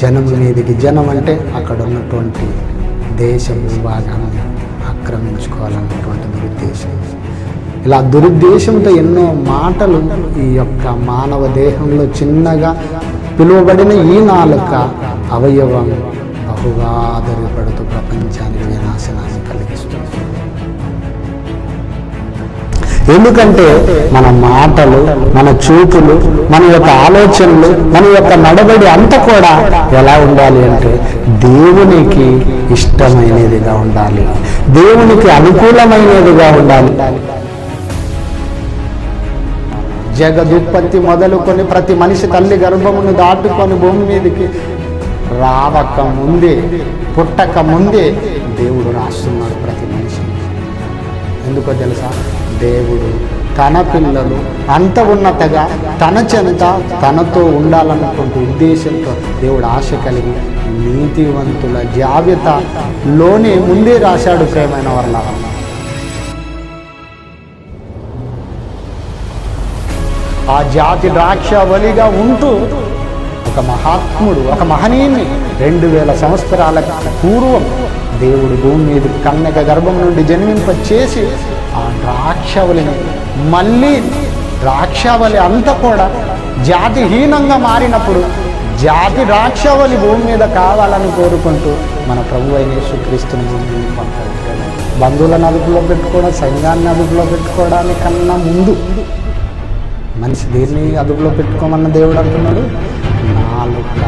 జనము మీదికి, జనం అంటే అక్కడ ఉన్నటువంటి దేశ భూభాగాన్ని ఆక్రమించుకోవాలన్నటువంటి దురుద్దేశం. ఇలా దురుద్దేశంతో ఎన్నో మాటలు ఈ యొక్క మానవ దేహంలో చిన్నగా పిలువబడిన ఈ నాలుక అవయవం బహుగా ఆధారపడుతూ ప్రపంచానికి వినాశనాన్ని కలిగిస్తుంది. ఎందుకంటే మన మాటలు, మన చూపులు, మన యొక్క ఆలోచనలు, మన యొక్క నడవడి అంతా కూడా ఎలా ఉండాలి అంటే దేవునికి ఇష్టమైనదిగా ఉండాలి, దేవునికి అనుకూలమైనదిగా ఉండాలి. జగదుత్పత్తి మొదలుకొని ప్రతి మనిషి తల్లి గర్భమును దాటుకొని భూమి మీదకి రావక ముందే, పుట్టక ముందే దేవుడు రాస్తున్నాడు ప్రతి మనిషిని. ఎందుకో తెలుసా? దేవుడు తన పిల్లలు అంత ఉన్నతగా తన చెంత తనతో ఉండాలన్నటువంటి ఉద్దేశంతో దేవుడు ఆశ కలిగి నీతివంతుల జాబితాలోనే ముందే రాశాడు. ప్రేమైన వర్ణాల, ఆ జాతి ద్రాక్షవల్లిగా ఉంటూ ఒక మహాత్ముడు, ఒక మహనీయుని 2000 సంవత్సరాల పూర్వం దేవుడు భూమి మీద కన్యక గర్భం నుండి జన్మింపచేసి ఆ ద్రాక్షవల్లిని మళ్ళీ ద్రాక్షవల్లి అంతా కూడా జాతిహీనంగా మారినప్పుడు జాతి ద్రాక్షవల్లి భూమి మీద కావాలని కోరుకుంటూ మన ప్రభు అయిన యేసుక్రీస్తుని పంపాడు. బంధువులను అదుపులో పెట్టుకోవడం, సంఘాన్ని అదుపులో పెట్టుకోవడానికన్నా ముందు మనిషి దేన్ని అదుపులో పెట్టుకోమన్న దేవుడు అంటున్నాడు? నాలుక.